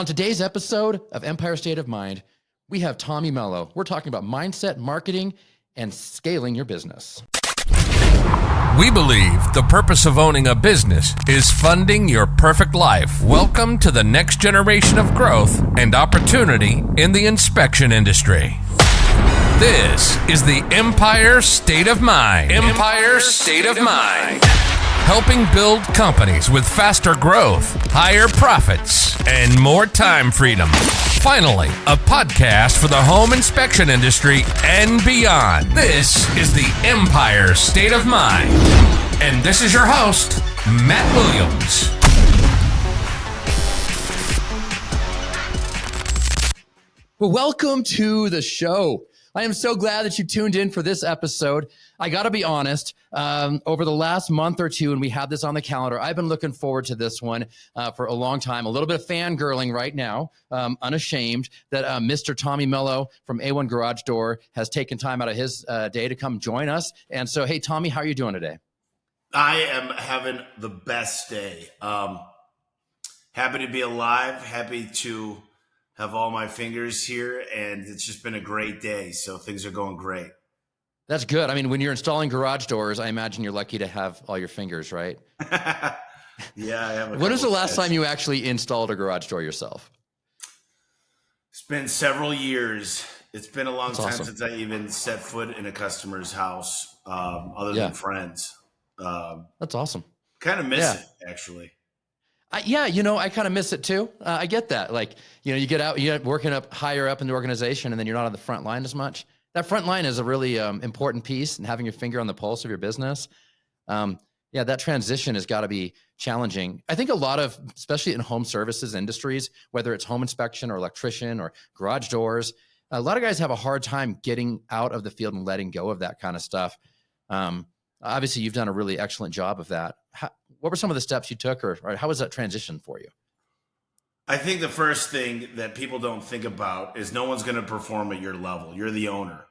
On today's episode of Empire State of Mind, we have Tommy Mello. We're talking about mindset, marketing, and scaling your business. We believe the purpose of owning a business is funding your perfect life. Welcome to the next generation of growth and opportunity in the inspection industry. This is the Empire State of Mind. Empire State of Mind. Helping build companies with faster growth, higher profits, and more time freedom. Finally, a podcast for the home inspection industry and beyond. This is the Empire State of Mind. And this is your host, Matt Williams. Well, welcome to the show. I am so glad that you tuned in for this episode. I got to be honest, over the last month or two, and we had this on the calendar, I've been looking forward to this one for a long time. A little bit of fangirling right now, unashamed that Mr. Tommy Mello from A1 Garage Door has taken time out of his day to come join us. And so, hey, Tommy, how are you doing today? I am having the best day. Happy to be alive, happy to have all my fingers here, and it's just been a great day. So things are going great. That's good. I mean, when you're installing garage doors, I imagine you're lucky to have all your fingers, right? Yeah, I have. When was the last time you actually installed a garage door yourself? It's been several years. It's been a long That's time awesome. since I even set foot in a customer's house, other than friends. That's awesome. Kind of miss it, actually. I kind of miss it too. I get that. Like, you get out, you get working up higher up in the organization, and then you're not on the front line as much. That front line is a really important piece, and having your finger on the pulse of your business. That transition has got to be challenging. I think a lot of, especially in home services industries, whether it's home inspection or electrician or garage doors, a lot of guys have a hard time getting out of the field and letting go of that kind of stuff. Obviously, you've done a really excellent job of that. What were some of the steps you took, or how was that transition for you? I think the first thing that people don't think about is no one's going to perform at your level. You're the owner.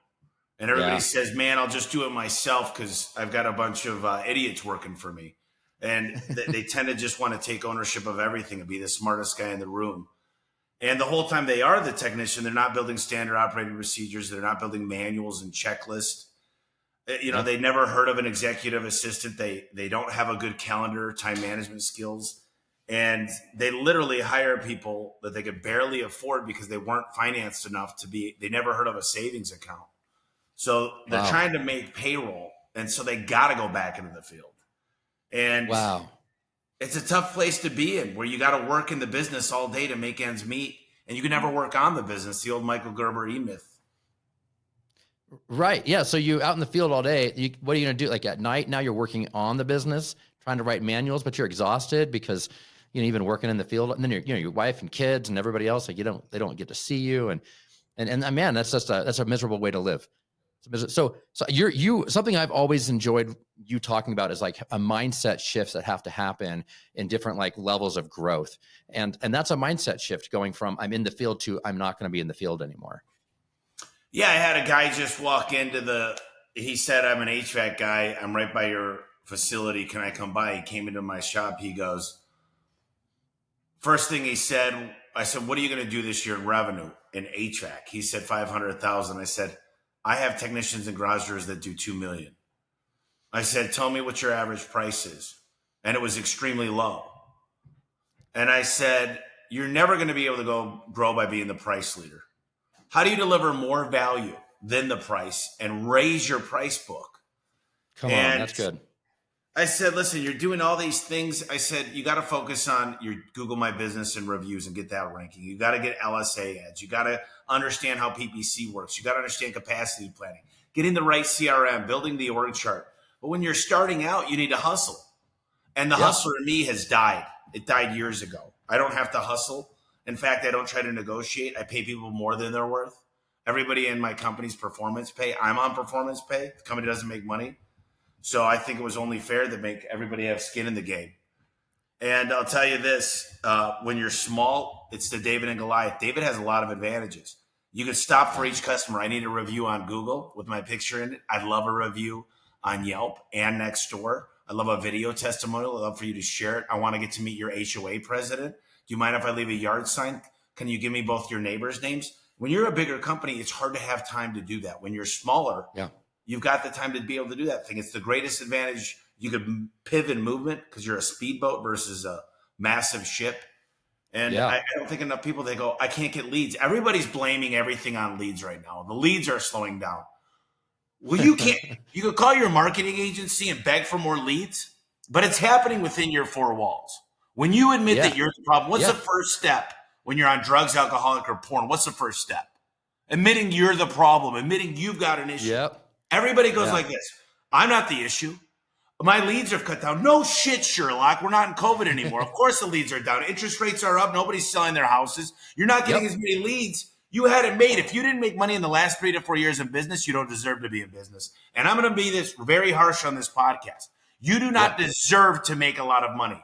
And everybody says, man, I'll just do it myself because I've got a bunch of idiots working for me. And they tend to just want to take ownership of everything and be the smartest guy in the room. And the whole time they are the technician, they're not building standard operating procedures. They're not building manuals and checklists. They never heard of an executive assistant. They don't have a good calendar, time management skills. And they literally hire people that they could barely afford because they weren't financed enough they never heard of a savings account. So they're trying to make payroll. And so they got to go back into the field. And it's a tough place to be in, where you got to work in the business all day to make ends meet. And you can never work on the business, the old Michael Gerber E-myth. Right. Yeah. So you out in the field all day, what are you going to do? Like at night, now you're working on the business, trying to write manuals, but you're exhausted because, you've been working in the field, and then your wife and kids and everybody else, like they don't get to see you. And man, that's a miserable way to live. So something I've always enjoyed you talking about is like a mindset shifts that have to happen in different like levels of growth. And that's a mindset shift going from I'm in the field to I'm not going to be in the field anymore. Yeah, I had a guy just walk he said, I'm an HVAC guy. I'm right by your facility. Can I come by? He came into my shop. He goes, first thing he said, I said, what are you going to do this year in revenue in HVAC? He said, 500,000. I said, I have technicians and garage doors that do 2 million. I said, tell me what your average price is. And it was extremely low. And I said, you're never going to be able to grow by being the price leader. How do you deliver more value than the price and raise your price book? Come on, that's good. I said, listen, you're doing all these things. I said, you got to focus on your Google My Business and reviews and get that ranking. You got to get LSA ads. You got to understand how PPC works. You got to understand capacity planning, getting the right CRM, building the org chart. But when you're starting out, you need to hustle. And the hustler in me has died. It died years ago. I don't have to hustle. In fact, I don't try to negotiate. I pay people more than they're worth. Everybody in my company's performance pay. I'm on performance pay. The company doesn't make money. So I think it was only fair to make everybody have skin in the game. And I'll tell you this, when you're small, it's the David and Goliath. David has a lot of advantages. You can stop for each customer. I need a review on Google with my picture in it. I'd love a review on Yelp and Nextdoor. I love a video testimonial. I'd love for you to share it. I want to get to meet your HOA president. Do you mind if I leave a yard sign? Can you give me both your neighbors' names? When you're a bigger company, it's hard to have time to do that. When you're smaller, you've got the time to be able to do that thing. It's the greatest advantage. You could pivot movement because you're a speedboat versus a massive ship. And I don't think enough people, they go, I can't get leads. Everybody's blaming everything on leads right now. The leads are slowing down. Well, you can't. You could call your marketing agency and beg for more leads, but it's happening within your four walls. When you admit that you're the problem, what's the first step when you're on drugs, alcoholic, or porn? What's the first step? Admitting you're the problem, admitting you've got an issue. Everybody goes like this. I'm not the issue. My leads have cut down. No shit, Sherlock. We're not in COVID anymore. Of course the leads are down. Interest rates are up. Nobody's selling their houses. You're not getting as many leads. You had it made. If you didn't make money in the last 3 to 4 years in business, you don't deserve to be in business. And I'm going to be this very harsh on this podcast. You do not deserve to make a lot of money.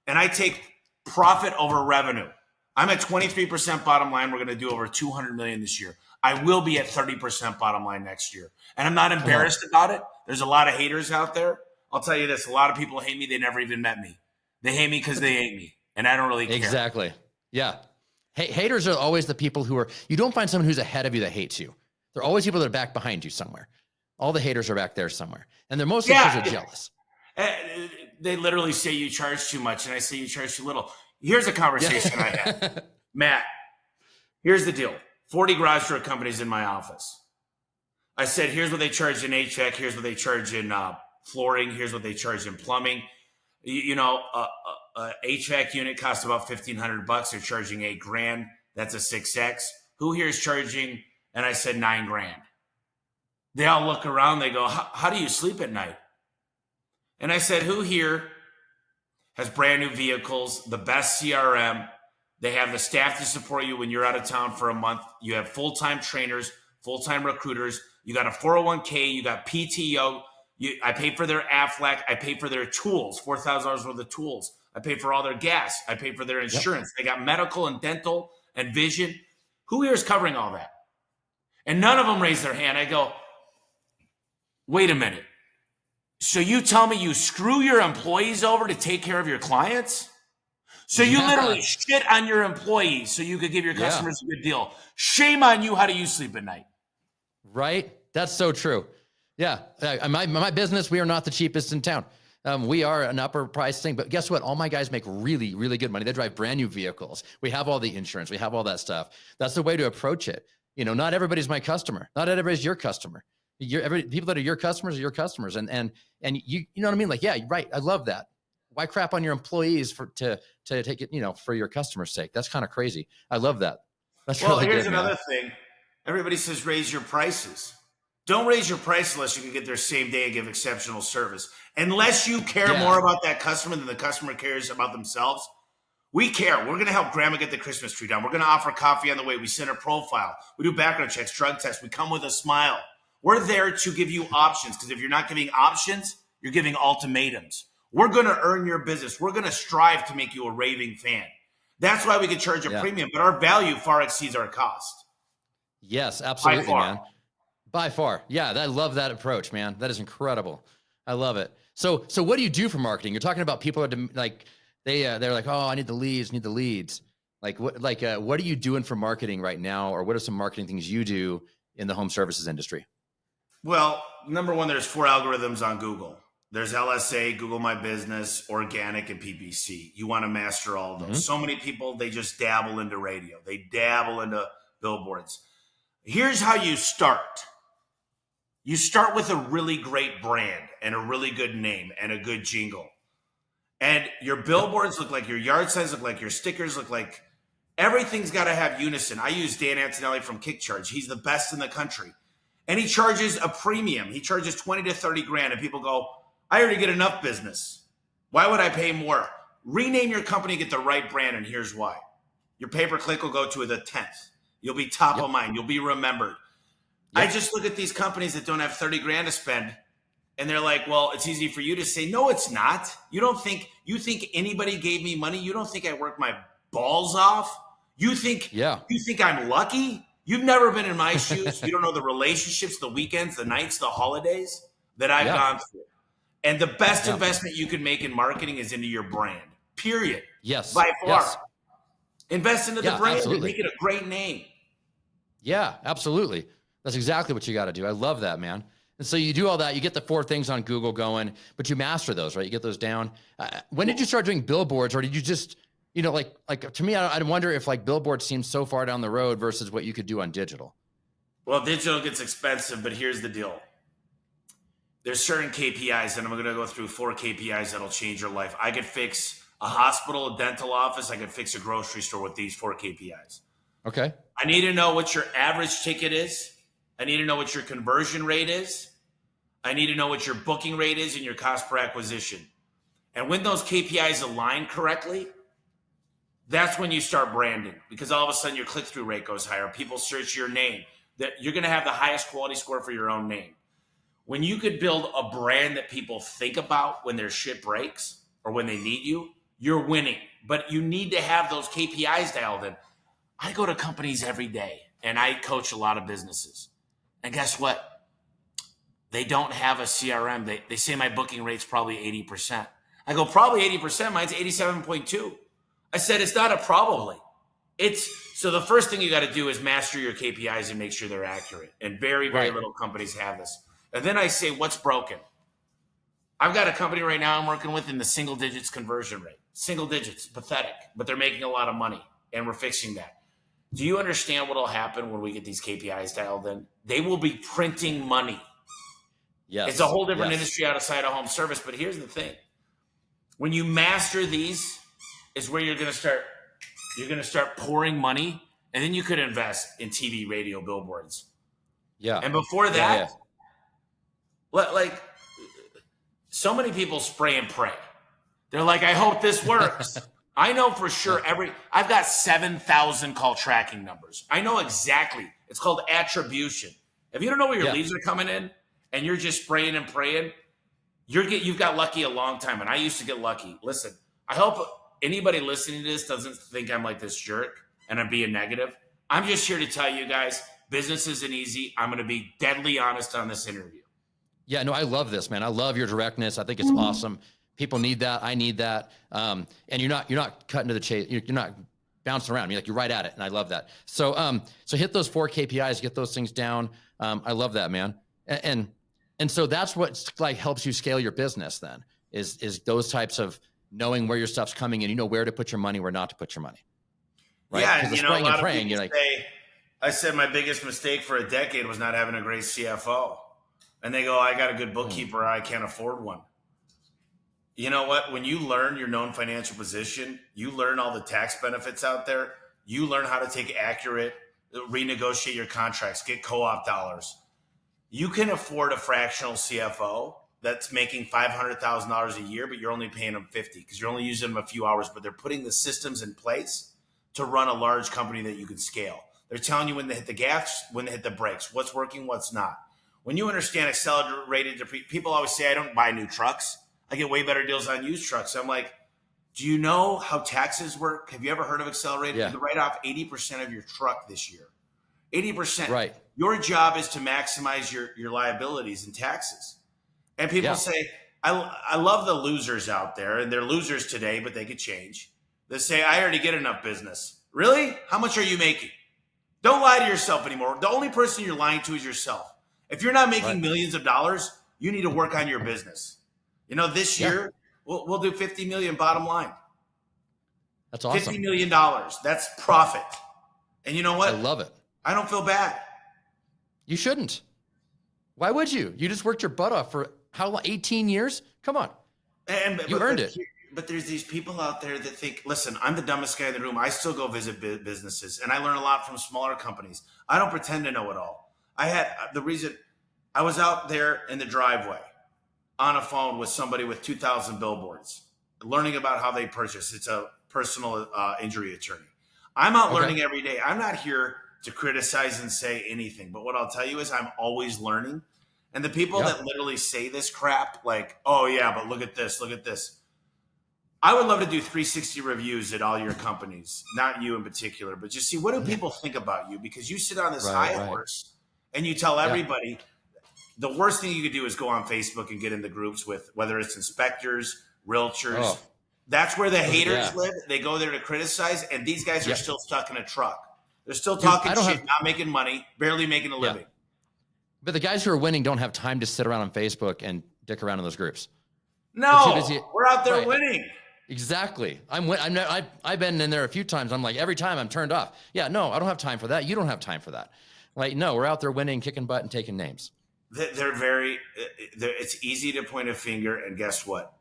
And I take profit over revenue. I'm at 23% bottom line. We're going to do over 200 million this year. I will be at 30% bottom line next year. And I'm not embarrassed about it. There's a lot of haters out there. I'll tell you this. A lot of people hate me. They never even met me. They hate me because they hate me. And I don't really care. Exactly. Yeah. Haters are always the people who are, you don't find someone who's ahead of you that hates you. They're always people that are back behind you somewhere. All the haters are back there somewhere. And they're mostly because they're jealous. They literally say you charge too much. And I say you charge too little. Here's a conversation I had. Matt, here's the deal. 40 garage door companies in my office. I said, here's what they charge in HVAC. Here's what they charge in flooring. Here's what they charge in plumbing. HVAC unit costs about $1,500. They're charging $8,000. That's a 6X. Who here is charging? And I said $9,000. They all look around. They go, how do you sleep at night? And I said, who here has brand new vehicles, the best CRM? They have the staff to support you when you're out of town for a month. You have full-time trainers, full-time recruiters. You got a 401k. You got PTO. I pay for their Aflac. I pay for their tools, $4,000 worth of tools. I pay for all their gas. I pay for their insurance. They got medical and dental and vision. Who here is covering all that? And none of them raise their hand. I go, wait a minute. So you tell me you screw your employees over to take care of your clients? So you literally shit on your employees so you could give your customers a good deal. Shame on you. How do you sleep at night? Right? That's so true. Yeah. My business, we are not the cheapest in town. We are an upper price thing, but guess what? All my guys make really, really good money. They drive brand new vehicles. We have all the insurance. We have all that stuff. That's the way to approach it. Not everybody's my customer. Not everybody's your customer. People that are your customers are your customers. And you know what I mean? Like, yeah, right. I love that. Why crap on your employees to take it, for your customer's sake? That's kind of crazy. I love that. That's really here's good, another thing. Everybody says raise your prices. Don't raise your price unless you can get there same day and give exceptional service. Unless you care more about that customer than the customer cares about themselves. We care. We're going to help grandma get the Christmas tree down. We're going to offer coffee on the way. We send her profile. We do background checks, drug tests. We come with a smile. We're there to give you options, because if you're not giving options, you're giving ultimatums. We're going to earn your business. We're going to strive to make you a raving fan. That's why we can charge a premium, but our value far exceeds our cost. Yes, absolutely, man. By far. Yeah, I love that approach, man. That is incredible. I love it. So what do you do for marketing? You're talking about people are like, they're like, oh, I need the leads. Like what are you doing for marketing right now? Or what are some marketing things you do in the home services industry? Well, number one, there's 4 algorithms on Google. There's LSA, Google My Business, organic, and PPC. You want to master all of those. Mm-hmm. So many people, they just dabble into radio. They dabble into billboards. Here's how you start. You start with a really great brand and a really good name and a good jingle. And your billboards look like your yard signs, look like your stickers, look like everything's got to have unison. I use Dan Antonelli from KickCharge. He's the best in the country. And he charges a premium. He charges 20 to 30 grand. And people go, I already get enough business. Why would I pay more? Rename your company, get the right brand. And here's why. Your pay-per-click will go to the 10th. You'll be top of mind. You'll be remembered. I just look at these companies that don't have 30 grand to spend, and they're like, well, it's easy for you to say, no, it's not. You think anybody gave me money? You don't think I worked my balls off? You think I'm lucky? You've never been in my shoes. You don't know the relationships, the weekends, the nights, the holidays that I've gone through. And the best investment you can make in marketing is into your brand, period. Yes. By far. Yes. Invest into the Yeah, brand and absolutely. make it a great name. Yeah, absolutely. That's exactly what you got to do. I love that, man. And so you do all that, you get the 4 things on Google going, but you master those, right? You get those down. When did you start doing billboards, or did you just, like to me, I wonder if like billboards seem so far down the road versus what you could do on digital. Well, digital gets expensive, but here's the deal. There's certain KPIs, and I'm going to go through 4 KPIs that'll change your life. I could fix a hospital, a dental office. I could fix a grocery store with these 4 KPIs. Okay. I need to know what your average ticket is. I need to know what your conversion rate is. I need to know what your booking rate is and your cost per acquisition. And when those KPIs align correctly, that's when you start branding, because all of a sudden your click-through rate goes higher. People search your name. That you're going to have the highest quality score for your own name. When you could build a brand that people think about when their shit breaks or when they need you, you're winning. But you need to have those KPIs dialed in. I go to companies every day and I coach a lot of businesses. And guess what? They don't have a CRM. They say my booking rate's probably 80%. I go, probably 80%. Mine's 87.2. I said, it's not a probably. So the first thing you got to do is master your KPIs and make sure they're accurate. And very, very little companies have this. And then I say, what's broken? I've got a company right now I'm working with in the single digits conversion rate. Single digits, pathetic, but they're making a lot of money, and we're fixing that. Do you understand what will happen when we get these KPIs dialed in? They will be printing money. Yes. It's a whole different industry outside of home service, but here's the thing. When you master these is where you're going to start pouring money, and then you could invest in TV, radio, billboards. Yeah. And before that, like so many people spray and pray. They're like, I hope this works. I know for sure I've got 7,000 call tracking numbers. I know exactly. It's called attribution. If you don't know where your leads are coming in and you're just spraying and praying, you've got lucky a long time. And I used to get lucky. Listen, I hope anybody listening to this doesn't think I'm like this jerk and I'm being negative. I'm just here to tell you guys, business isn't easy. I'm going to be deadly honest on this interview. Yeah, no, I love this, man. I love your directness. I think it's awesome. People need that. I need that. And you're not cutting to the chase. You're not bouncing around. You're right at it. And I love that. So hit those 4 KPIs, get those things down. I love that, man. And so that's what like helps you scale your business then is those types of knowing where your stuff's coming in, where to put your money, where not to put your money. Right? Yeah. And, a lot of people say, I said my biggest mistake for a decade was not having a great CFO. And they go, I got a good bookkeeper. I can't afford one. You know what? When you learn your known financial position, you learn all the tax benefits out there. You learn how to take accurate, renegotiate your contracts, get co-op dollars. You can afford a fractional CFO that's making $500,000 a year, but you're only paying them $50 because you're only using them a few hours, but they're putting the systems in place to run a large company that you can scale. They're telling you when they hit the gas, when they hit the brakes, what's working, what's not. When you understand accelerated depreciation, people always say, I don't buy new trucks. I get way better deals on used trucks. I'm like, do you know how taxes work? Have you ever heard of accelerated? Yeah. You can write off 80% of your truck this year. 80%. Right. Your job is to maximize your liabilities and taxes. And people say, I love the losers out there, and they're losers today, but they could change. They say, I already get enough business. Really? How much are you making? Don't lie to yourself anymore. The only person you're lying to is yourself. If you're not making millions of dollars, you need to work on your business. This year, we'll do 50 million bottom line. That's awesome. $50 million. That's profit. And you know what? I love it. I don't feel bad. You shouldn't. Why would you? You just worked your butt off for how long? 18 years? Come on. You earned it. But there's these people out there that think, listen, I'm the dumbest guy in the room. I still go visit businesses, and I learn a lot from smaller companies. I don't pretend to know it all. I was out there in the driveway on a phone with somebody with 2,000 billboards, learning about how they purchase. It's a personal injury attorney. I'm out learning every day. I'm not here to criticize and say anything, but what I'll tell you is I'm always learning. And the people that literally say this crap, like, oh yeah, but look at this, look at this. I would love to do 360 reviews at all your companies, not you in particular, but just see what do people think about you, because you sit on this high horse and you tell everybody. The worst thing you could do is go on Facebook and get in the groups with whether it's inspectors, realtors, That's where the haters Yeah. live. They go there to criticize, and these guys are Yep. still stuck in a truck. They're still Dude, talking I don't shit, have- not making money, barely making a Yeah. living. But the guys who are winning don't have time to sit around on Facebook and dick around in those groups. They're too No, busy. we're out there Right. winning. Exactly. I've been in there a few times. I'm like, every time I'm turned off. Yeah, no, I don't have time for that. You don't have time for that. Like, no, we're out there winning, kicking butt, and taking names. It's easy to point a finger, and guess what?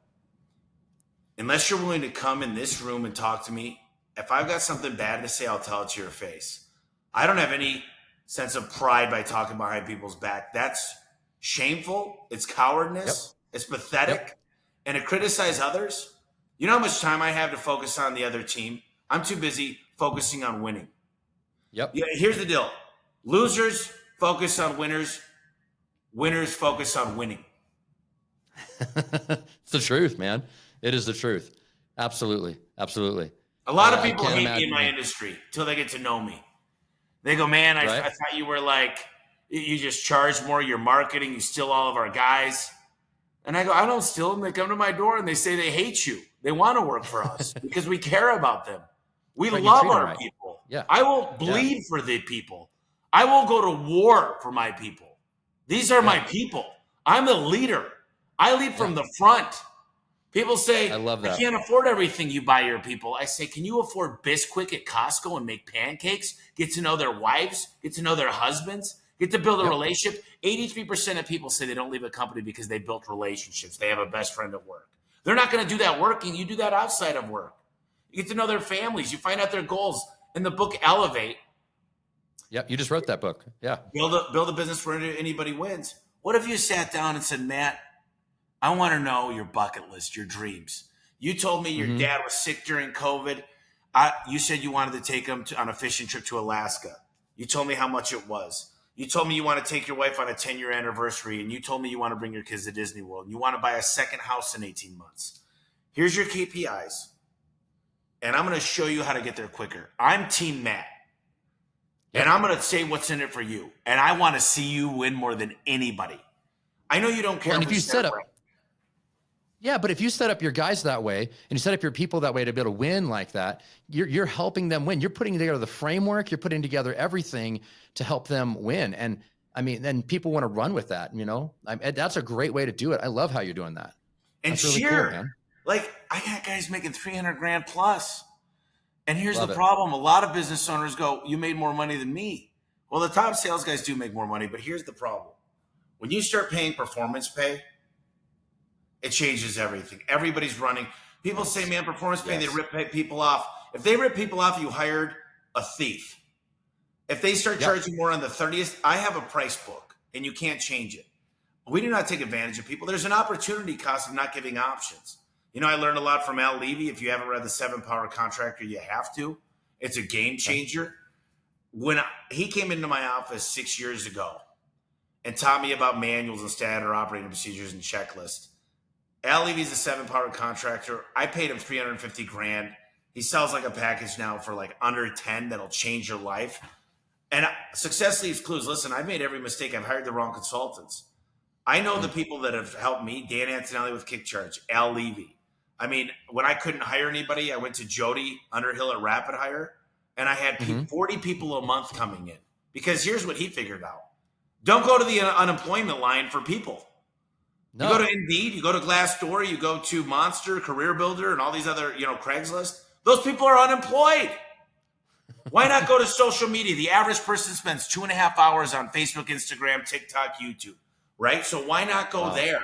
Unless you're willing to come in this room and talk to me, if I've got something bad to say, I'll tell it to your face. I don't have any sense of pride by talking behind people's back. That's shameful. It's cowardness. Yep. It's pathetic. Yep. And to criticize others, you know how much time I have to focus on the other team? I'm too busy focusing on winning. Yep. Yeah, here's the deal. Losers focus on winners. Winners focus on winning. It's the truth, man. It is the truth. Absolutely. Absolutely. A lot of people hate me in my industry until they get to know me. They go, man, I thought you were like, you just charge more, your marketing, you steal all of our guys. And I go, I don't steal them. They come to my door and they say they hate you. They want to work for us because we care about them. We love our people. Yeah. I will bleed for the people. I will go to war for my people. These are my people. I'm the leader. I lead from the front. People say, I love that. I can't afford everything you buy your people. I say, can you afford Bisquick at Costco and make pancakes? Get to know their wives, get to know their husbands, get to build a relationship. 83% of people say they don't leave a company because they built relationships. They have a best friend at work. They're not going to do that working. You do that outside of work. You get to know their families. You find out their goals. In the book, Elevate. Yep, you just wrote that book. Yeah. Build a business where anybody wins. What if you sat down and said, Matt, I want to know your bucket list, your dreams. You told me your dad was sick during COVID. You said you wanted to take him on a fishing trip to Alaska. You told me how much it was. You told me you want to take your wife on a 10-year anniversary, and you told me you want to bring your kids to Disney World. And you want to buy a second house in 18 months. Here's your KPIs, and I'm going to show you how to get there quicker. I'm Team Matt, and I'm going to say what's in it for you, and I want to see you win more than anybody. I know you don't care. And if you set up, but if you set up your guys that way and you set up your people that way to be able to win like that, you're helping them win. You're putting together the framework. You're putting together everything to help them win. And I mean, then people want to run with that. You know, that's a great way to do it. I love how you're doing that. And that's really cheer, cool, man. Like I got guys making $300,000 plus. And here's the problem: a lot of business owners go, "You made more money than me." Well, the top sales guys do make more money, but here's the problem: when you start paying performance pay, it changes everything. Everybody's running. People say, man, performance pay, they rip people off. If they rip people off, you hired a thief. If they start charging more on the 30th, I have a price book, and you can't change it. We do not take advantage of people. There's an opportunity cost of not giving options. You know, I learned a lot from Al Levy. If you haven't read The 7-Power Contractor, you have to. It's a game changer. When he came into my office 6 years ago and taught me about manuals and standard operating procedures and checklists, Al Levy's a 7-Power Contractor. I paid him $350,000. He sells like a package now for like under 10 that'll change your life. And success leaves clues. Listen, I've made every mistake. I've hired the wrong consultants. I know the people that have helped me: Dan Antonelli with KickCharge, Al Levy. I mean, when I couldn't hire anybody, I went to Jody Underhill at Rapid Hire, and I had 40 people a month coming in. Because here's what he figured out: don't go to the unemployment line for people. No. You go to Indeed, you go to Glassdoor, you go to Monster, Career Builder, and all these other, Craigslist. Those people are unemployed. Why not go to social media? The average person spends 2.5 hours on Facebook, Instagram, TikTok, YouTube, right? So why not go there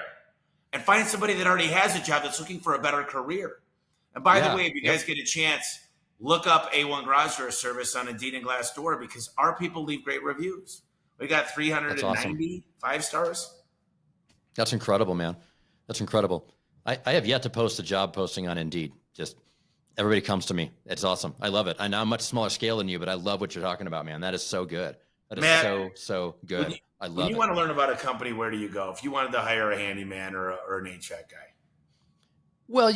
and find somebody that already has a job that's looking for a better career? And by the way, if you guys get a chance, look up A1 Garage Door Service on Indeed and Glassdoor, because our people leave great reviews. We got 395 stars. That's incredible, man. That's incredible. I have yet to post a job posting on Indeed. Just everybody comes to me. It's awesome. I love it. I know I'm much smaller scale than you, but I love what you're talking about, man. That is so good. That is Matt, so good. I love it. When you want to learn about a company, where do you go? If you wanted to hire a handyman or an HVAC guy? Well,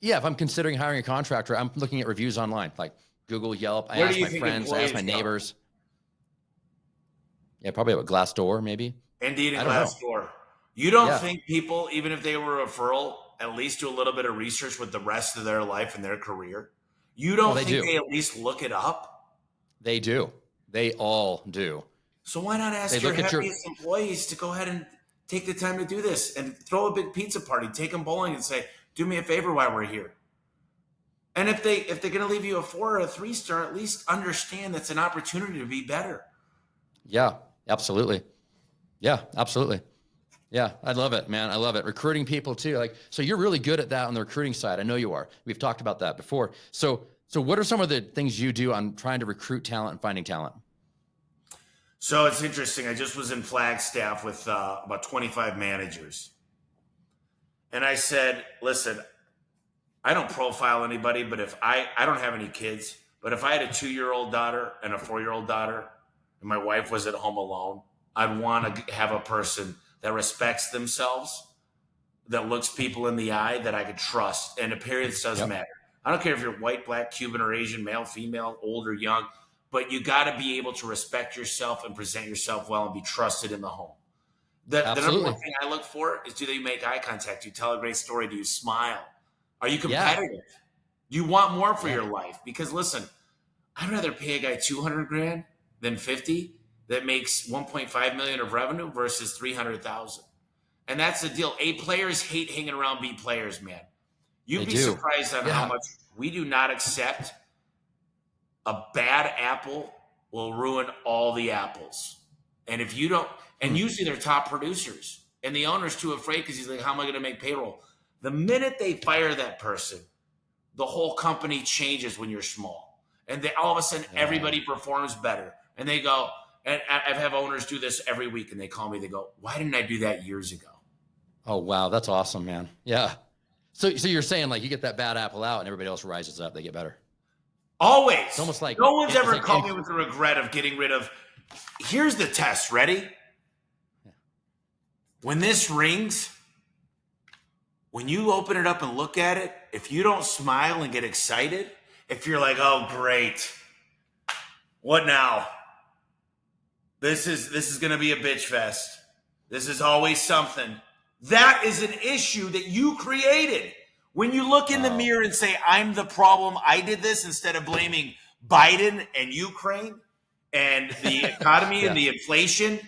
yeah, if I'm considering hiring a contractor, I'm looking at reviews online, like Google, Yelp. I ask my friends, I ask my neighbors. Yeah, probably a Glassdoor, maybe. Indeed and Glassdoor. You don't think people, even if they were a referral, at least do a little bit of research with the rest of their life and their career? You don't think they at least look it up? They do. They all do. So why not ask your happiest employees to go ahead and take the time to do this and throw a big pizza party, take them bowling and say, do me a favor while we're here. And if they're going to leave you a 4 or a 3-star, at least understand that's an opportunity to be better. Yeah, absolutely. Yeah, absolutely. Yeah, I love it, man. I love it. Recruiting people too. Like, so you're really good at that on the recruiting side. I know you are. We've talked about that before. So what are some of the things you do on trying to recruit talent and finding talent? So it's interesting. I just was in Flagstaff with about 25 managers. And I said, listen, I don't profile anybody, but if I don't have any kids, but if I had a 2-year-old daughter and a 4-year-old daughter and my wife was at home alone, I'd want to have a person that respects themselves, that looks people in the eye, that I could trust. And appearance doesn't matter. I don't care if you're white, black, Cuban, or Asian, male, female, old or young, but you got to be able to respect yourself and present yourself well and be trusted in the home. The number one thing I look for is, do they make eye contact? Do you tell a great story? Do you smile? Are you competitive? Do you want more for your life? Because listen, I'd rather pay a guy $200,000 than 50 that makes 1.5 million of revenue versus 300,000. And that's the deal. A players hate hanging around B players, man. You'd be surprised on how much we do not accept. A bad apple will ruin all the apples. And if you don't, and usually they're top producers, and the owner's too afraid because he's like, how am I going to make payroll? The minute they fire that person, the whole company changes when you're small. And they, all of a sudden, everybody performs better. And they go, and I've had owners do this every week, and they call me, they go, why didn't I do that years ago? Oh, wow. That's awesome, man. Yeah. So you're saying like you get that bad apple out and everybody else rises up, they get better. Always. It's almost like no one's ever called me with the regret of getting rid of. Here's the test. Ready? Yeah. When this rings, when you open it up and look at it, if you don't smile and get excited, if you're like, oh, great. What now? This is going to be a bitch fest. This is always something. That is an issue that you created. When you look in the mirror and say, I'm the problem, I did this, instead of blaming Biden and Ukraine and the economy and the inflation,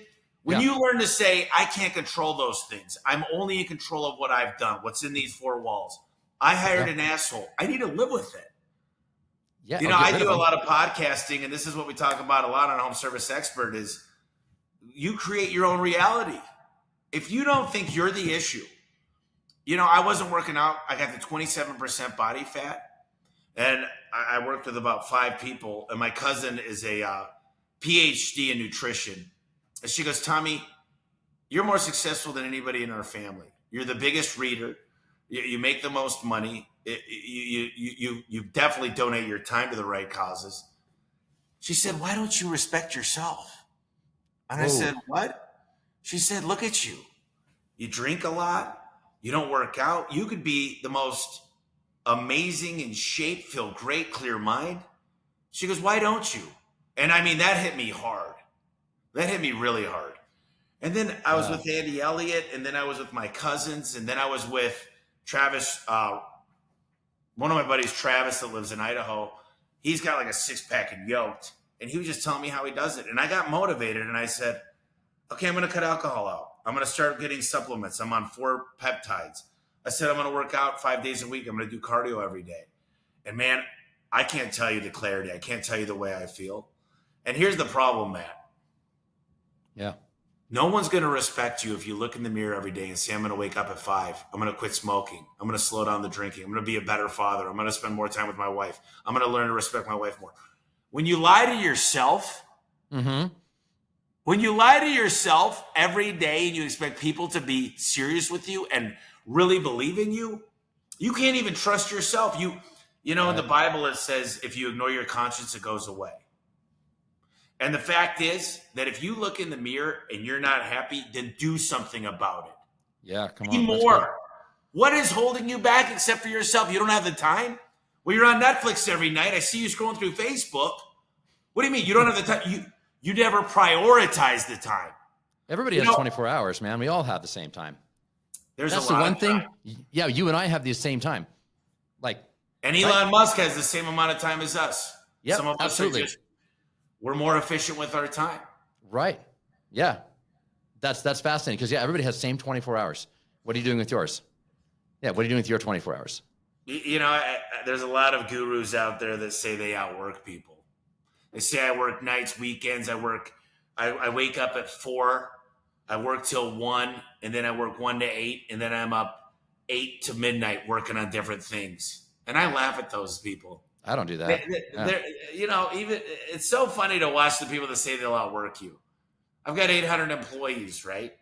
when you learn to say, I can't control those things. I'm only in control of what I've done, what's in these 4 walls. I hired an asshole. I need to live with it. Yeah, you know, I do a lot of podcasting, and this is what we talk about a lot on Home Service Expert is you create your own reality. If you don't think you're the issue, you know, I wasn't working out. I got the 27% body fat, and I worked with about 5 people, and my cousin is a PhD in nutrition. And she goes, Tommy, you're more successful than anybody in our family. You're the biggest reader. You make the most money. You definitely donate your time to the right causes. She said, why don't you respect yourself? And I said, what? She said, look at you. You drink a lot. You don't work out. You could be the most amazing in shape, feel great, clear mind. She goes, why don't you? And I mean, that hit me hard. That hit me really hard. And then I was with Andy Elliott, and then I was with my cousins, and then I was with Travis, one of my buddies, Travis, that lives in Idaho. He's got like a 6-pack and yoked, and he was just telling me how he does it. And I got motivated, and I said, okay, I'm going to cut alcohol out. I'm going to start getting supplements. I'm on 4 peptides. I said, I'm going to work out 5 days a week. I'm going to do cardio every day. And man, I can't tell you the clarity. I can't tell you the way I feel. And here's the problem, Matt. Yeah. No one's going to respect you if you look in the mirror every day and say, I'm going to wake up at 5. I'm going to quit smoking. I'm going to slow down the drinking. I'm going to be a better father. I'm going to spend more time with my wife. I'm going to learn to respect my wife more. When you lie to yourself, when you lie to yourself every day and you expect people to be serious with you and really believe in you, you can't even trust yourself. You know, in the Bible, it says, if you ignore your conscience, it goes away. And the fact is that if you look in the mirror and you're not happy, then do something about it. Yeah, come on. Be more. What is holding you back except for yourself? You don't have the time? Well, you're on Netflix every night. I see you scrolling through Facebook. What do you mean? You don't have the time? You never prioritize the time. Everybody has 24 hours, man. We all have the same time. There's That's a the lot one of thing. time. Yeah, you and I have the same time. Like, And right? Elon Musk has the same amount of time as us. Some Yep, of us are absolutely. we're more efficient with our time. Right. Yeah. That's fascinating because everybody has same 24 hours. What are you doing with yours? Yeah, what are you doing with your 24 hours? You know, there's a lot of gurus out there that say they outwork people. They say I work nights, weekends. I wake up at 4, I work till 1, and then I work 1 to 8, and then I'm up 8 to midnight working on different things. And I laugh at those people. I don't do that. They're, even it's so funny to watch the people that say they'll outwork you. I've got 800 employees, right?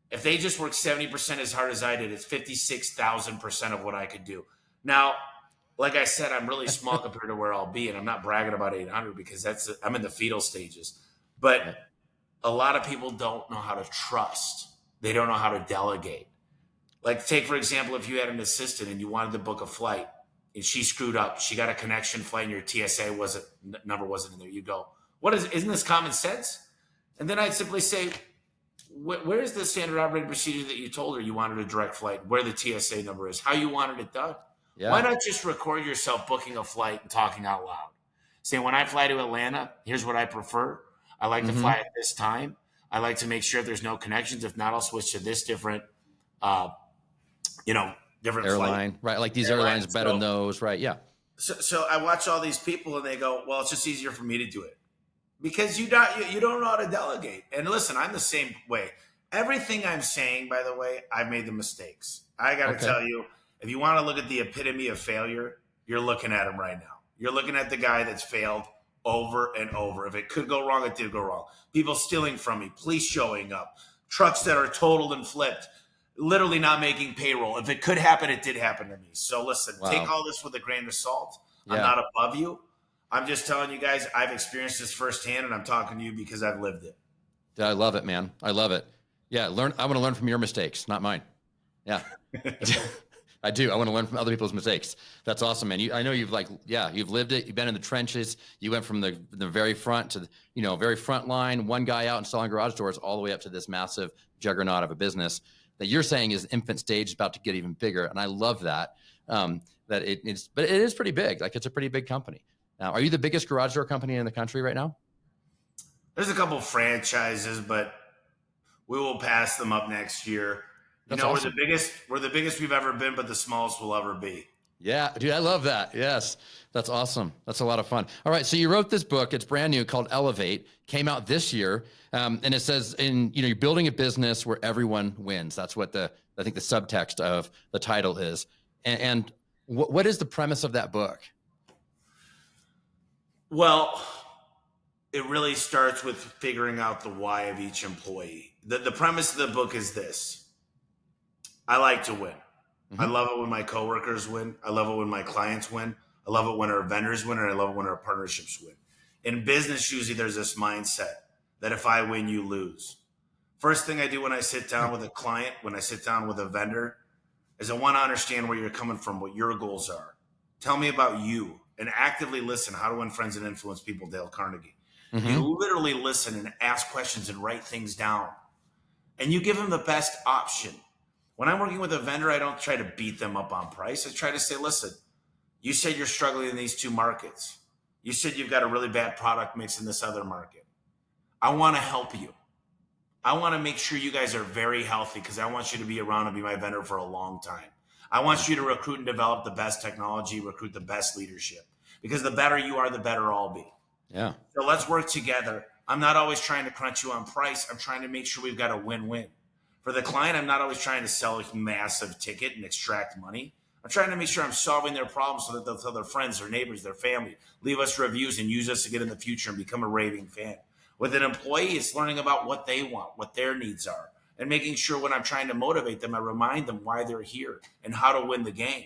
If they just work 70% as hard as I did, it's 56,000% of what I could do. Now, like I said, I'm really small compared to where I'll be, and I'm not bragging about 800 because I'm in the fetal stages. But a lot of people don't know how to trust. They don't know how to delegate. Like, take, for example, if you had an assistant and you wanted to book a flight and she screwed up, she got a connection flight and your TSA number wasn't in there. You go, isn't this common sense? And then I'd simply say, where's the standard operating procedure that you told her you wanted a direct flight, where the TSA number is, how you wanted it done? Yeah. Why not just record yourself booking a flight and talking out loud? Saying, when I fly to Atlanta, here's what I prefer. I like to fly at this time. I like to make sure there's no connections. If not, I'll switch to this different different airline, flight. right? Like these airlines better than those, right? Yeah. So I watch all these people and they go, well, it's just easier for me to do it. Because you don't know how to delegate. And listen, I'm the same way. Everything I'm saying, by the way, I've made the mistakes. I got to tell you, if you want to look at the epitome of failure, you're looking at him right now. You're looking at the guy that's failed over and over. If it could go wrong, it did go wrong. People stealing from me, police showing up, trucks that are totaled and flipped, literally not making payroll. If it could happen, it did happen to me. So listen, take all this with a grain of salt. I'm not above you. I'm just telling you guys, I've experienced this firsthand, and I'm talking to you because I've lived it. I love it, man. I love it. Yeah, I want to learn from your mistakes, not mine. Yeah, I do. I want to learn from other people's mistakes. That's awesome, man. I know you've lived it. You've been in the trenches. You went from the very front to the very front line, one guy out installing garage doors, all the way up to this massive juggernaut of a business that you're saying is infant stage, about to get even bigger. And I love that. But it is pretty big. Like, it's a pretty big company. Now, are you the biggest garage door company in the country right now? There's a couple of franchises, but we will pass them up next year. That's awesome. We're the biggest we've ever been, but the smallest we'll ever be. Yeah, dude, I love that. Yes, that's awesome. That's a lot of fun. All right, so you wrote this book. It's brand new, called Elevate. Came out this year, and it says you're building a business where everyone wins. That's what I think the subtext of the title is. And what is the premise of that book? Well, it really starts with figuring out the why of each employee. The premise of the book is this. I like to win. I love it when my coworkers win. I love it when my clients win. I love it when our vendors win, and I love it when our partnerships win. In business, usually there's this mindset that if I win, you lose. First thing I do when I sit down with a client, when I sit down with a vendor, is I want to understand where you're coming from, what your goals are. Tell me about you, and actively listen. How to Win Friends and Influence People, Dale Carnegie. You literally listen and ask questions and write things down. And you give them the best option. When I'm working with a vendor, I don't try to beat them up on price. I try to say, listen, you said you're struggling in these two markets. You said you've got a really bad product mix in this other market. I want to help you. I want to make sure you guys are very healthy because I want you to be around and be my vendor for a long time. I want you to recruit and develop the best technology, recruit the best leadership, because the better you are, the better I'll be. Yeah. So let's work together. I'm not always trying to crunch you on price. I'm trying to make sure we've got a win-win. For the client, I'm not always trying to sell a massive ticket and extract money. I'm trying to make sure I'm solving their problems so that they'll tell their friends, their neighbors, their family, leave us reviews and use us again in the future and become a raving fan. With an employee, it's learning about what they want, what their needs are, and making sure when I'm trying to motivate them, I remind them why they're here and how to win the game.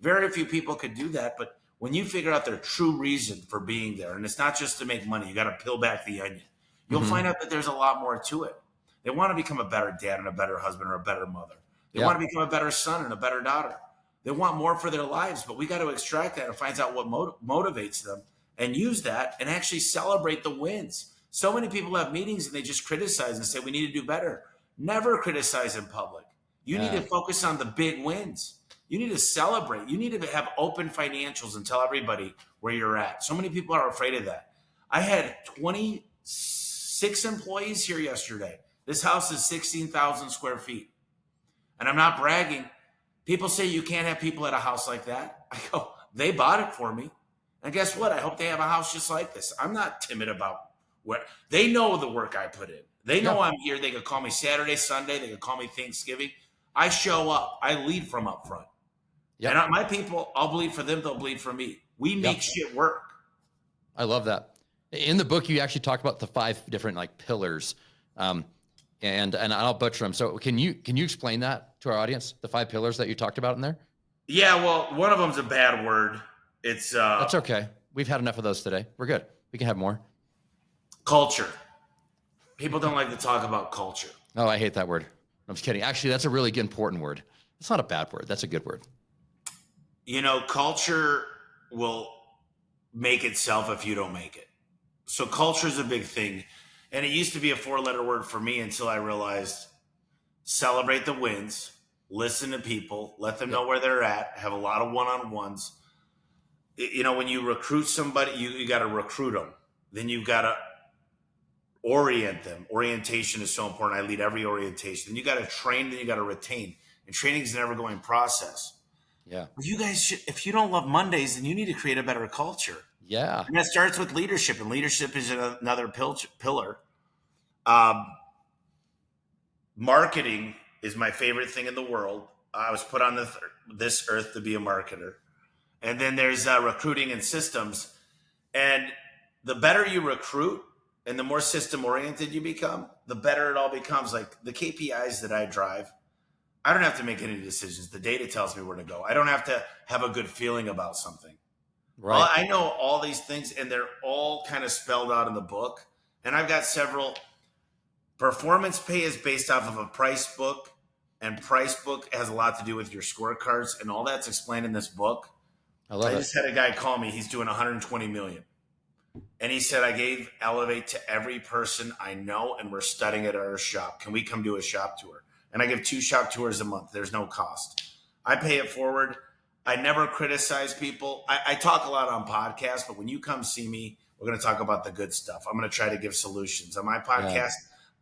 Very few people could do that, but when you figure out their true reason for being there, and it's not just to make money, you got to peel back the onion, you'll find out that there's a lot more to it. They want to become a better dad and a better husband or a better mother. They want to become a better son and a better daughter. They want more for their lives, but we got to extract that and find out what motivates them and use that and actually celebrate the wins. So many people have meetings and they just criticize and say, we need to do better. Never criticize in public. You need to focus on the big wins. You need to celebrate. You need to have open financials and tell everybody where you're at. So many people are afraid of that. I had 26 employees here yesterday. This house is 16,000 square feet. And I'm not bragging. People say you can't have people at a house like that. I go, they bought it for me. And guess what? I hope they have a house just like this. I'm not timid about where they know the work I put in. They know I'm here. They could call me Saturday, Sunday. They could call me Thanksgiving. I show up. I lead from up front. Yep. And my people, I'll bleed for them. They'll bleed for me. We make shit work. I love that. In the book, you actually talk about the 5 different like pillars, and I'll butcher them. So can you explain that to our audience? The 5 pillars that you talked about in there? Yeah. Well, one of them's a bad word. It's that's okay. We've had enough of those today. We're good. We can have more. Culture. People don't like to talk about culture. Oh, I hate that word. I'm just kidding. Actually, that's a really important word. It's not a bad word. That's a good word. You know, culture will make itself if you don't make it. So culture is a big thing. And it used to be a 4-letter word for me until I realized celebrate the wins, listen to people, let them know where they're at, have a lot of one-on-ones. You know, when you recruit somebody, you got to recruit them. Then you've got to orient them. Orientation is so important. I lead every orientation. Then you got to train, then you got to retain. And training is an ever-going process. Yeah. You guys should, if you don't love Mondays, then you need to create a better culture. Yeah. And that starts with leadership, and leadership is another pillar. Marketing is my favorite thing in the world. I was put on this earth to be a marketer. And then there's recruiting and systems. And the better you recruit and the more system oriented you become, the better it all becomes. Like the KPIs that I drive, I don't have to make any decisions. The data tells me where to go. I don't have to have a good feeling about something. Right. I know all these things, and they're all kind of spelled out in the book. And I've got several. Performance pay is based off of a price book, and price book has a lot to do with your scorecards, and all that's explained in this book. I just had a guy call me. He's doing 120 million. And he said, I gave Elevate to every person I know, and we're studying at our shop. Can we come do a shop tour? And I give 2 shop tours a month. There's no cost. I pay it forward. I never criticize people. I talk a lot on podcasts, but when you come see me, we're going to talk about the good stuff. I'm going to try to give solutions. On my podcast,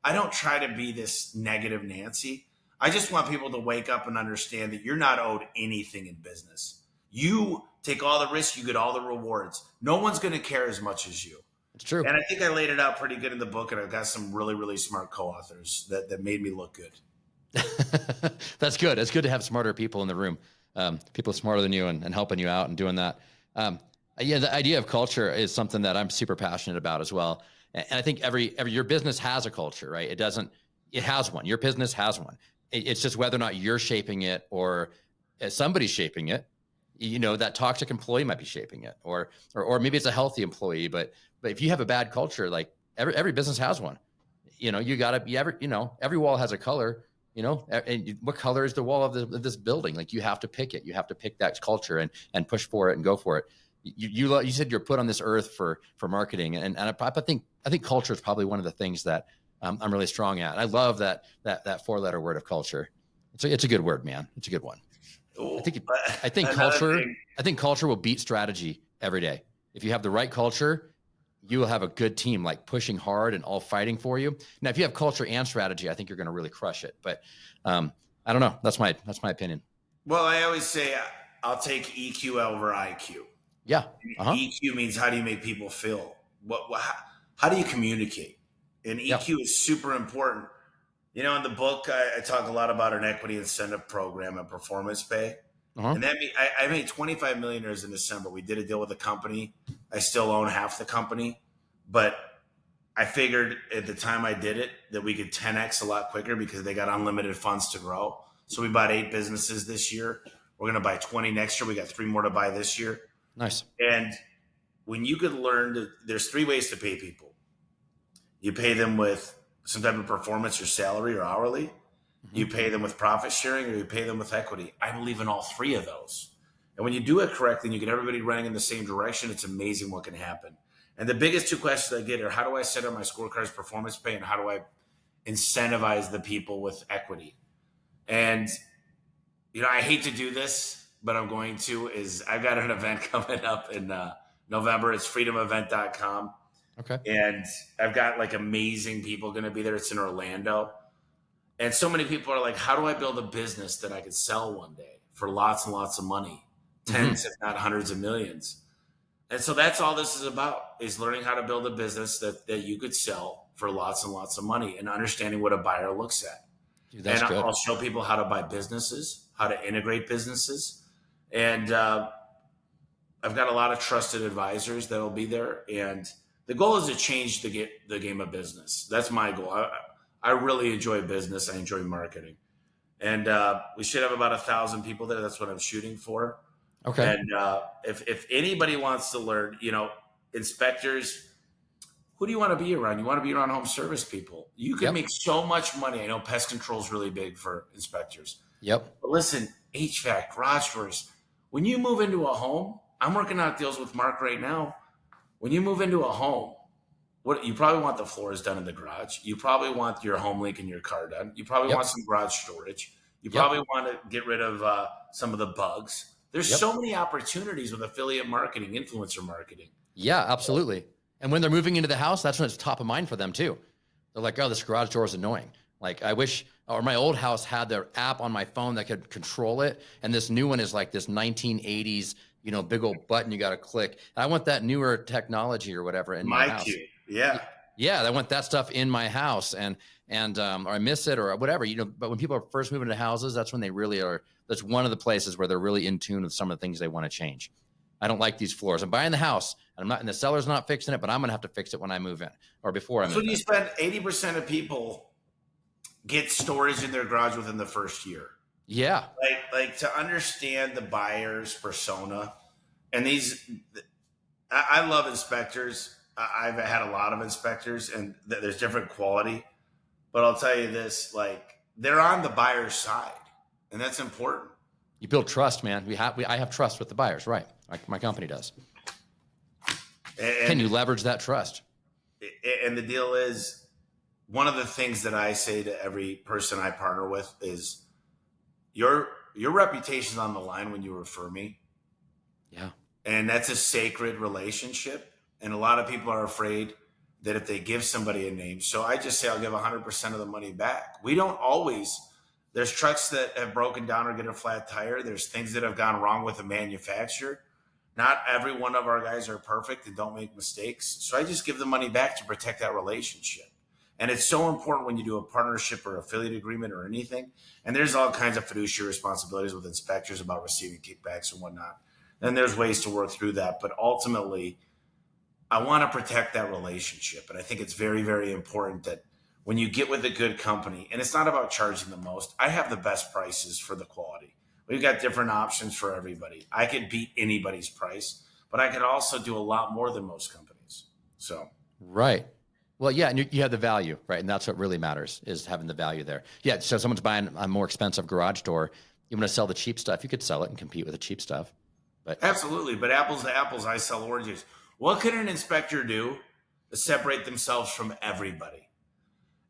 I don't try to be this negative Nancy. I just want people to wake up and understand that you're not owed anything in business. You take all the risks, you get all the rewards. No one's going to care as much as you. It's true. And I think I laid it out pretty good in the book, and I've got some really, really smart co-authors that made me look good. That's good. It's good to have smarter people in the room. People smarter than you and helping you out and doing that. The idea of culture is something that I'm super passionate about as well. And I think every your business has a culture, right? It has one. Your business has one. It's just whether or not you're shaping it or somebody's shaping it. You know, that toxic employee might be shaping it, or maybe it's a healthy employee. But if you have a bad culture, like every business has one. You know, you gotta be every wall has a color. You know, and what color is the wall of this building? Like you have to pick it. You have to pick that culture and push for it and go for it. You said you're put on this earth for marketing, and I think culture is probably one of the things that I'm really strong at. And I love that 4-letter word of culture. It's a good word, man. It's a good one. Ooh, I think culture will beat strategy every day. If you have the right culture, you will have a good team, like pushing hard and all fighting for you. Now, if you have culture and strategy, I think you're going to really crush it. But I don't know. That's my opinion. Well, I always say I'll take EQ over IQ. Yeah. EQ means how do you make people feel? How do you communicate? And EQ is super important. You know, in the book, I talk a lot about an equity incentive program and performance pay. And that I made $25 million in December. We did a deal with a company. I still own half the company, but I figured at the time I did it that we could 10x a lot quicker because they got unlimited funds to grow. So we bought 8 businesses this year. We're going to buy 20 next year. We got 3 more to buy this year. Nice. And when you could learn there's 3 ways to pay people. You pay them with some type of performance or salary or hourly. You pay them with profit sharing, or you pay them with equity. I believe in all 3 of those. And when you do it correctly and you get everybody running in the same direction, it's amazing what can happen. And the biggest 2 questions I get are, how do I set up my scorecards performance pay, and how do I incentivize the people with equity? And, I hate to do this, but I'm going to, is I've got an event coming up in November. It's freedomevent.com. Okay. And I've got like amazing people going to be there. It's in Orlando. And so many people are like, how do I build a business that I could sell one day for lots and lots of money, tens, if not hundreds of millions? And so that's all this is about, is learning how to build a business that you could sell for lots and lots of money and understanding what a buyer looks at. Dude, that's and good. I'll show people how to buy businesses, how to integrate businesses. And I've got a lot of trusted advisors that'll be there. And the goal is to change the game of business. That's my goal. I really enjoy business. I enjoy marketing. And we should have about 1,000 people there. That's what I'm shooting for. Okay. And if anybody wants to learn, inspectors, who do you want to be around? You want to be around home service people. You can make so much money. I know pest control is really big for inspectors. Yep. But listen, HVAC, garage doors, when you move into a home, I'm working out deals with Mark right now. When you move into a home, you probably want the floors done in the garage. You probably want your home link in your car done. You probably want some garage storage. You probably want to get rid of some of the bugs. There's so many opportunities with affiliate marketing, influencer marketing. Yeah, absolutely. And when they're moving into the house, that's when it's top of mind for them too. They're like, oh, this garage door is annoying. Like I wish, or my old house had their app on my phone that could control it. And this new one is like this 1980s, big old button you got to click. And I want that newer technology or whatever in my house. Yeah. Yeah, I want that stuff in my house and or I miss it or whatever, but when people are first moving to houses, that's when they really are. That's one of the places where they're really in tune with some of the things they want to change. I don't like these floors. I'm buying the house and the seller's not fixing it, but I'm going to have to fix it when I move in or before I move in. So you spend 80% of people get storage in their garage within the first year. Yeah. Like to understand the buyer's persona and I love inspectors. I've had a lot of inspectors and there's different quality, but I'll tell you this, like they're on the buyer's side and that's important. You build trust, man. I have trust with the buyers, right? Like my company does. Can you leverage that trust? And the deal is, one of the things that I say to every person I partner with is your reputation's on the line when you refer me. Yeah. And that's a sacred relationship. And a lot of people are afraid that if they give somebody a name, so I just say I'll give 100% of the money back. We don't always. There's trucks that have broken down or get a flat tire. There's things that have gone wrong with the manufacturer. Not every one of our guys are perfect and don't make mistakes. So I just give the money back to protect that relationship. And it's so important when you do a partnership or affiliate agreement or anything. And there's all kinds of fiduciary responsibilities with inspectors about receiving kickbacks and whatnot. And there's ways to work through that. But ultimately, I want to protect that relationship. And I think it's very, very important that when you get with a good company, and it's not about charging the most, I have the best prices for the quality. We've got different options for everybody. I could beat anybody's price, but I could also do a lot more than most companies. So, right. Well, yeah, and you have the value, right? And that's what really matters, is having the value there. Yeah, so if someone's buying a more expensive garage door, you want to sell the cheap stuff, you could sell it and compete with the cheap stuff. But absolutely. But apples to apples, I sell oranges. What can an inspector do to separate themselves from everybody?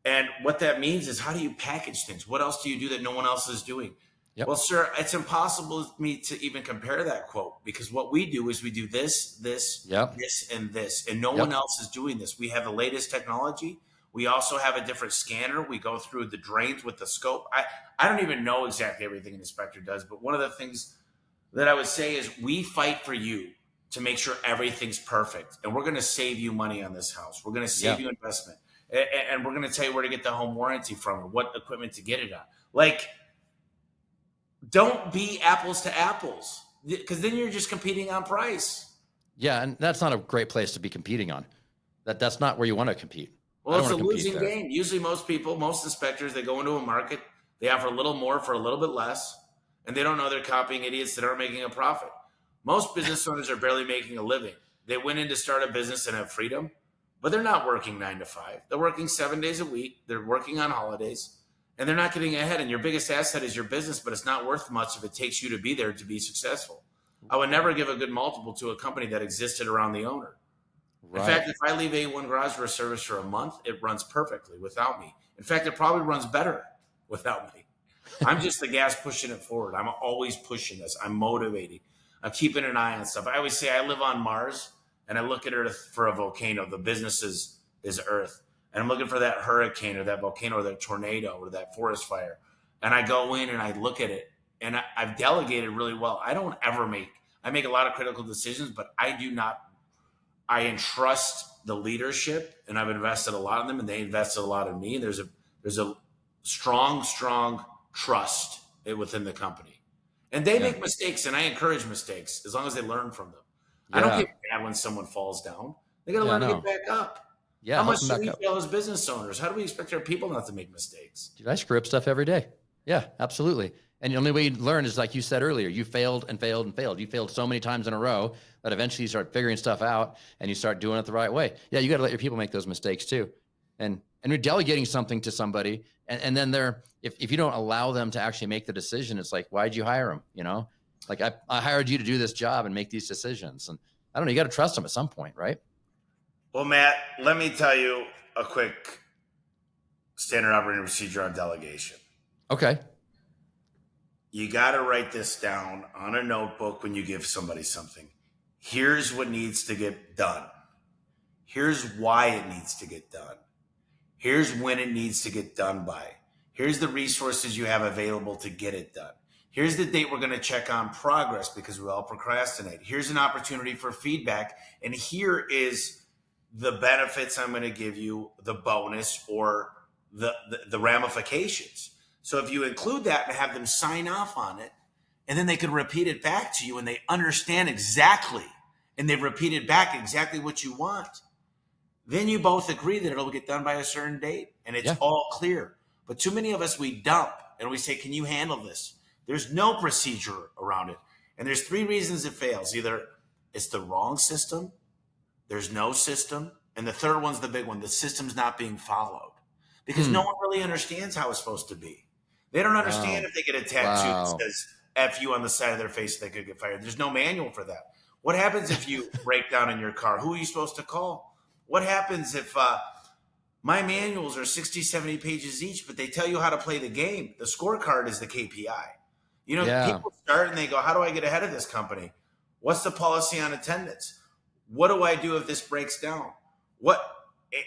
And what that means is, how do you package things? What else do you do that no one else is doing? Yep. Well, sir, it's impossible for me to even compare that quote, because what we do is we do this, this, and this, and no one else is doing this. We have the latest technology. We also have a different scanner. We go through the drains with the scope. I don't even know exactly everything an inspector does, but one of the things that I would say is we fight for you to make sure everything's perfect. And we're going to save you money on this house. We're going to save you investment. And we're going to tell you where to get the home warranty from or what equipment to get it on. Like, don't be apples to apples, because then you're just competing on price. Yeah, and that's not a great place to be competing on. That's not where you want to compete. Well, it's a losing game. Usually most inspectors, they go into a market, they offer a little more for a little bit less, and they don't know they're copying idiots that aren't making a profit. Most business owners are barely making a living. They went in to start a business and have freedom, but they're not working 9 to 5. They're working 7 days a week. They're working on holidays. And they're not getting ahead. And your biggest asset is your business, but it's not worth much if it takes you to be there to be successful. I would never give a good multiple to a company that existed around the owner. Right. In fact, if I leave A1 Garage for a service for a month, it runs perfectly without me. In fact, it probably runs better without me. I'm just the gas pushing it forward. I'm always pushing this. I'm motivating. I'm keeping an eye on stuff. I always say I live on Mars and I look at Earth for a volcano. The business is Earth. And I'm looking for that hurricane or that volcano or that tornado or that forest fire. And I go in and I look at it, and I've delegated really well. I make a lot of critical decisions, but I entrust the leadership, and I've invested a lot in them, and they invested a lot in me. And there's a strong trust within the company. And they make mistakes, and I encourage mistakes as long as they learn from them. I don't get mad when someone falls down. They got to learn to get back up. Yeah, how much do we fail as business owners? How do we expect our people not to make mistakes? Dude, I screw up stuff every day. Yeah, absolutely. And the only way you learn is, like you said earlier, you failed and failed and failed. You failed so many times in a row that eventually you start figuring stuff out and you start doing it the right way. Yeah, you got to let your people make those mistakes too. And you're delegating something to somebody, and then if you don't allow them to actually make the decision, it's like, why'd you hire them? You know, like I hired you to do this job and make these decisions. And I don't know, you got to trust them at some point, right? Well, Matt, let me tell you a quick standard operating procedure on delegation. Okay. You got to write this down on a notebook when you give somebody something. Here's what needs to get done. Here's why it needs to get done. Here's when it needs to get done by. Here's the resources you have available to get it done. Here's the date we're going to check on progress because we all procrastinate. Here's an opportunity for feedback. And here is the benefits I'm going to give you, the bonus or the ramifications. So if you include that and have them sign off on it, and then they can repeat it back to you and they understand exactly, and they've repeated back exactly what you want, then you both agree that it'll get done by a certain date and it's all clear. But too many of us, we dump and we say, can you handle this? There's no procedure around it. And there's 3 reasons it fails. Either it's the wrong system, there's no system, and the third one's the big one. The system's not being followed because no one really understands how it's supposed to be. They don't understand if they get a tattoo that says F you on the side of their face, they could get fired. There's no manual for that. What happens if you break down in your car? Who are you supposed to call? What happens if my manuals are 60, 70 pages each, but they tell you how to play the game? The scorecard is the KPI. You know, people start and they go, how do I get ahead of this company? What's the policy on attendance? What do I do if this breaks down?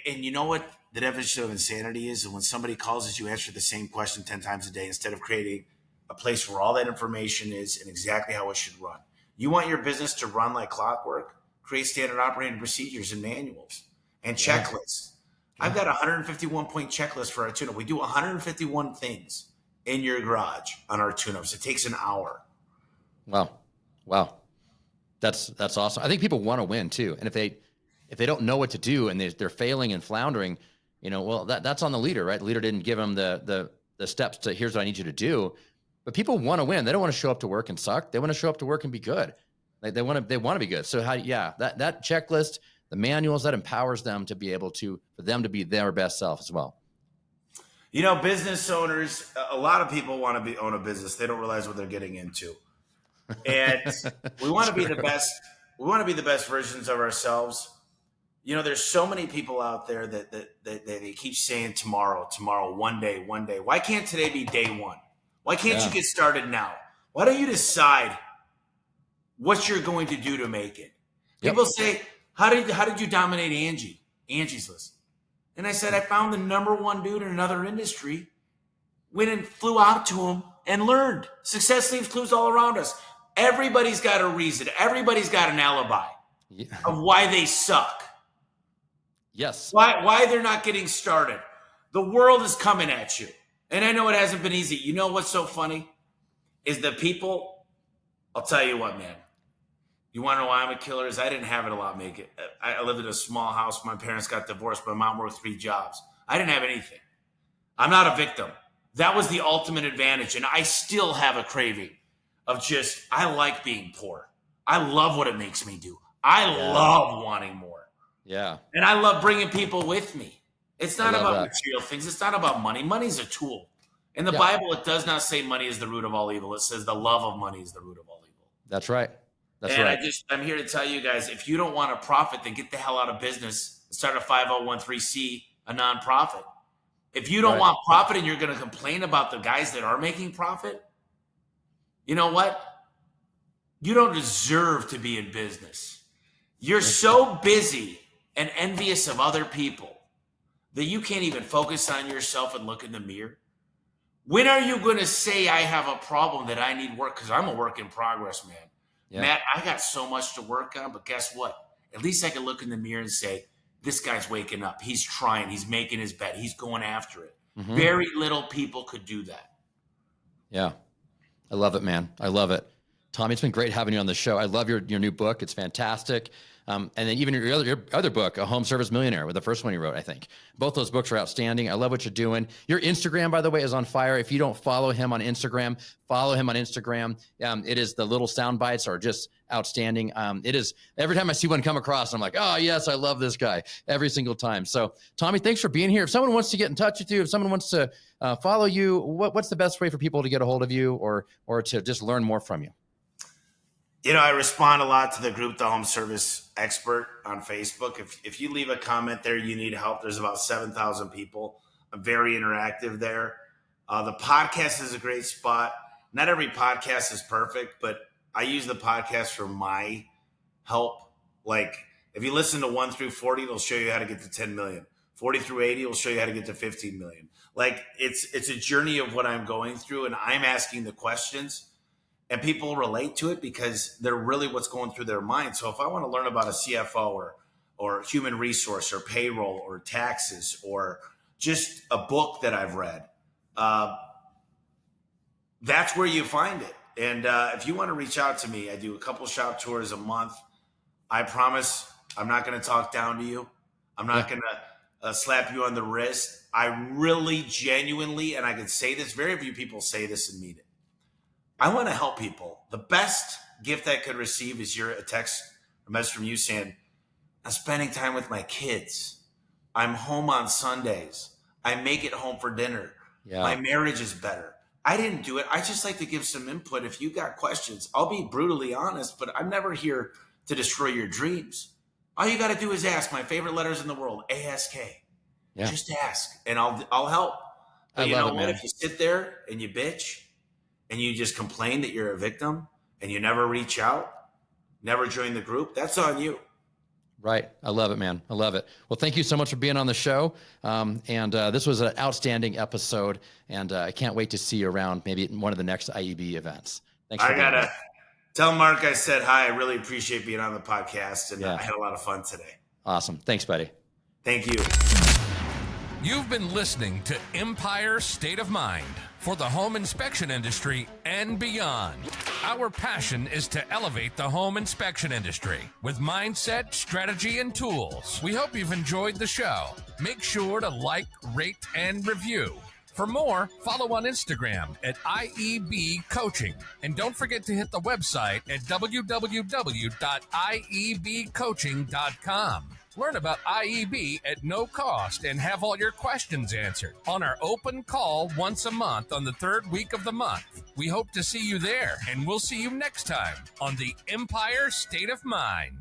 And you know what the definition of insanity is? And when somebody calls us, you answer the same question 10 times a day instead of creating a place where all that information is and exactly how it should run. You want your business to run like clockwork? Create standard operating procedures and manuals and checklists. I've got a 151-point checklist for our tune-up. We do 151 things in your garage on our tune-ups. It takes an hour. Wow. That's awesome. I think people want to win too. And if they don't know what to do and they're failing and floundering, you know, well, that's on the leader, right? The leader didn't give them the steps to, here's what I need you to do. But people want to win. They don't want to show up to work and suck. They want to show up to work and be good. Like they want to be good. So that checklist, the manuals, that empowers them to be able to, for them to be their best self as well. You know, business owners, a lot of people want to own a business. They don't realize what they're getting into. And we want to be the best. We want to be the best versions of ourselves. You know, there's so many people out there that they keep saying tomorrow, one day. Why can't today be day one? Why can't you get started now? Why don't you decide what you're going to do to make it? People say, how did you dominate Angie's List? And I said, I found the number one dude in another industry, went and flew out to him and learned. Success leaves clues all around us. Everybody's got a reason. Everybody's got an alibi of why they suck. Yes. Why they're not getting started. The world is coming at you. And I know it hasn't been easy. You know what's so funny? Is the people, I'll tell you what, man. You want to know why I'm a killer? Is I didn't have it a lot, make it. I lived in a small house. My parents got divorced. My mom worked 3 jobs. I didn't have anything. I'm not a victim. That was the ultimate advantage. And I still have a craving of just, I like being poor. I love what it makes me do. I love wanting more. Yeah. And I love bringing people with me. It's not about material things. It's not about money. Money's a tool. In the Bible, it does not say money is the root of all evil. It says the love of money is the root of all evil. That's right. I'm here to tell you guys, if you don't want to profit, then get the hell out of business and start a 5013C, a nonprofit. If you don't Right. want profit and you're going to complain about the guys that are making profit, you know what? You don't deserve to be in business. You're so busy and envious of other people that you can't even focus on yourself and look in the mirror. When are you going to say I have a problem that I need work? Because I'm a work in progress, man. Yeah. Matt, I got so much to work on, but guess what? At least I can look in the mirror and say, this guy's waking up. He's trying. He's making his bet. He's going after it. Mm-hmm. Very little people could do that. Yeah. I love it, man. I love it. Tommy, it's been great having you on the show. I love your new book. It's fantastic. And then even your other book, A Home Service Millionaire, with the first one you wrote, I think. Both those books are outstanding. I love what you're doing. Your Instagram, by the way, is on fire. If you don't follow him on Instagram, follow him on Instagram. It is, the little sound bites are just outstanding. It is, every time I see one come across, I'm like, oh, yes, I love this guy every single time. So, Tommy, thanks for being here. If someone wants to get in touch with you, if someone wants to follow you, what's the best way for people to get a hold of you or to just learn more from you? You know, I respond a lot to the group, The Home Service Expert on Facebook. If you leave a comment there, you need help. There's about 7,000 people. I'm very interactive there. The podcast is a great spot. Not every podcast is perfect, but I use the podcast for my help. Like if you listen to 1 through 40, it'll show you how to get to 10 million. 40 through 80 will show you how to get to 15 million. Like it's a journey of what I'm going through, and I'm asking the questions. And people relate to it because they're really what's going through their mind. So if I want to learn about a CFO or human resource or payroll or taxes or just a book that I've read, that's where you find it. And if you want to reach out to me, I do a couple shop tours a month. I promise I'm not going to talk down to you. I'm not going to slap you on the wrist. I really genuinely, and I can say this, very few people say this and mean it. I want to help people. The best gift I could receive is a text, a message from you saying, I'm spending time with my kids. I'm home on Sundays. I make it home for dinner. Yeah. My marriage is better. I didn't do it. I just like to give some input. If you got questions, I'll be brutally honest, but I'm never here to destroy your dreams. All you got to do is ask. My favorite letters in the world, ASK. Yeah. Just ask, and I'll help. But you know what? If you sit there and you bitch, and you just complain that you're a victim and you never reach out, never join the group, that's on you. Right. I love it, man. I love it. Well, thank you so much for being on the show. This was an outstanding episode, and I can't wait to see you around maybe at one of the next IEB events. Thanks for being here. Tell Mark I said hi. I really appreciate being on the podcast, and I had a lot of fun today. Awesome. Thanks, buddy. Thank you. You've been listening to Empire State of Mind for the home inspection industry and beyond. Our passion is to elevate the home inspection industry with mindset, strategy, and tools. We hope you've enjoyed the show. Make sure to like, rate, and review. For more, follow on Instagram at IEB Coaching. And don't forget to hit the website at www.iebcoaching.com. Learn about IEB at no cost and have all your questions answered on our open call once a month on the third week of the month. We hope to see you there, and we'll see you next time on the Empire State of Mind.